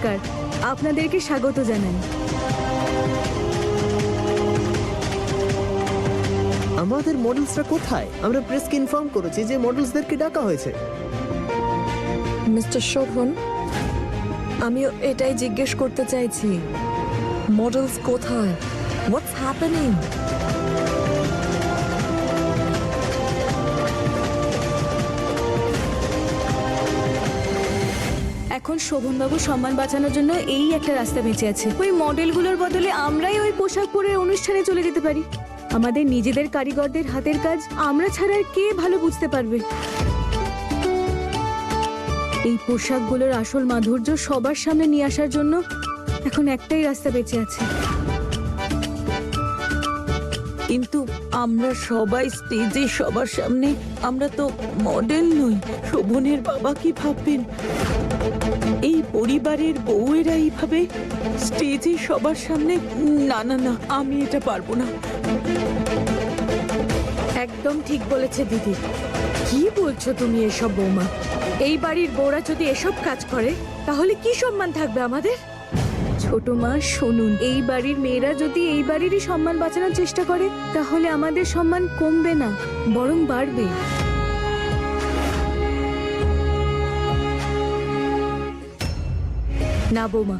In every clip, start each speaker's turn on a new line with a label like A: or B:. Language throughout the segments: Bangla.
A: নমস্কার, আপনাদেরকে স্বাগত জানাই।
B: আমাদের মডেলসরা কোথায়? আমরা প্রেসকে ইনফর্ম করেছি যে মডেলসদেরকে ডাকা হয়েছে।
C: মিস্টার শোভন, আমিও এটাই জিজ্ঞেস করতে চাইছি, মডেলস কোথায়? What's happening?
A: এখন শোভনবাবু সম্মান বাঁচানোর জন্য এই একটা রাস্তা বেঁচে আছে। ওই মডেলগুলোর বদলে আমরাই ওই পোশাক পরে অনুষ্ঠানে চলে যেতে পারি। আমাদের নিজেদের কারিগরদের হাতের কাজ আমরা ছাড়া আর কে ভালো বুঝতে পারবে? এই পোশাকগুলোর আসল মাধুর্য সবার সামনে নিয়ে আসার জন্য এখন একটাই রাস্তা বেঁচে আছে।
C: কিন্তু আমরা সবাই স্টেজে সবার সামনে, আমরা তো মডেল নই। শোভনের বাবা কি ভাববেন? এই পরিবারের বউয়েরা এইভাবে স্টেজে সবার সামনে? না না না, আমি এটা পারবো না।
A: একদম ঠিক বলেছে দিদি। কি বলছো তুমি এসব বৌমা? এই বাড়ির বউরা যদি এসব কাজ করে তাহলে কি সম্মান থাকবে আমাদের? ছোট মা শুনুন, এই বাড়ির মেয়েরা যদি এই বাড়িরই সম্মান বাঁচানোর চেষ্টা করে তাহলে আমাদের সম্মান কমবে না, বরং বাড়বে। না বৌমা,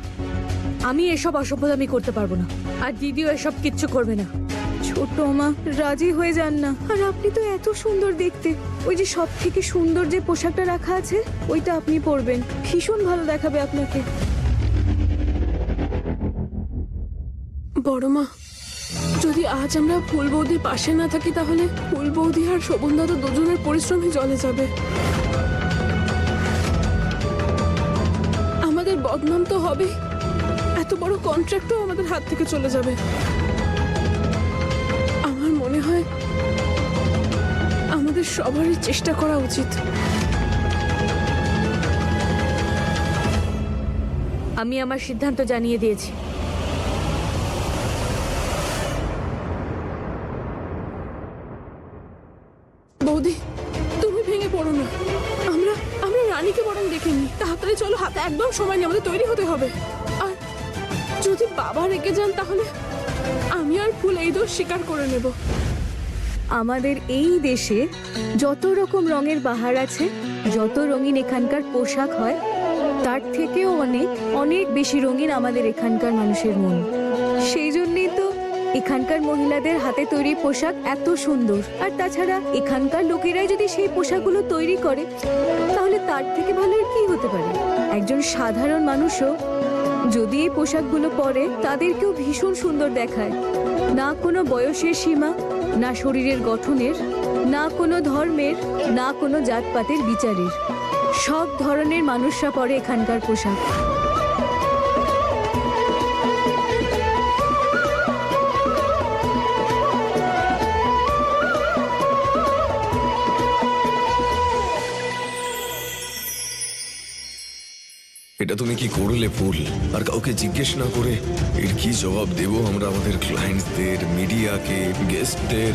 A: আমি এসব অসভ্যতামি করতে পারবো না, আর দিদিও এসব কিচ্ছু করবে না। ছোট মা রাজি হয়ে যান না। আর আপনি তো এত সুন্দর দেখতে, ওই যে সব থেকে সুন্দর যে পোশাকটা রাখা আছে ওইটা আপনি পরবেন, ভীষণ ভালো দেখাবে আপনাকে।
D: বড় মা, যদি আজ আমরা ফুল বৌদির পাশে না থাকি তাহলে ফুল বৌদি আর শোভন দাদা দুজনের পরিশ্রমই জলে যাবে। আমাদের বদনাম তো হবে, এত বড় কন্ট্রাক্টও আমাদের হাত থেকে চলে যাবে। আমার মনে হয় আমাদের সবারই চেষ্টা করা উচিত।
A: আমি আমার সিদ্ধান্ত জানিয়ে দিয়েছি।
D: বৌদি, তুমি ভেঙে পড়ো না। আমরা আমরা রানীকে বরং দেখে নিই। তাড়াতাড়ি চলো, হাতে একদম সময় নেই, আমাদের তৈরি হতে হবে। আর যদি বাবা রেগে যান তাহলে আমি আর ফুল এই দোষ স্বীকার করে নেব।
A: আমাদের এই দেশে যত রকম রঙের বাহার আছে, যত রঙিন এখানকার পোশাক হয়, তার থেকেও অনেক অনেক বেশি রঙিন আমাদের এখানকার মানুষের মন। সেই জন্যই তো এখানকার মহিলাদের হাতে তৈরি পোশাক এত সুন্দর। আর তাছাড়া এখানকার লোকেরাই যদি সেই পোশাকগুলো তৈরি করে তাহলে তার থেকে ভালো আর কি হতে পারে? একজন সাধারণ মানুষও যদি এই পোশাকগুলো পরে তাদেরকেও ভীষণ সুন্দর দেখায়। না কোনো বয়সের সীমা, না শরীরের গঠনের, না কোনো ধর্মের, না কোনো জাতপাতের বিচারের, সব ধরনের মানুষরা পরে এখানকার পোশাক।
E: এটা তুমি কি করলে ফুল? আর কাউকে জিজ্ঞেস না করে এর কি জবাব দেব আমরা আমাদের ক্লায়েন্টসদের, মিডিয়াকে, গেস্টদের?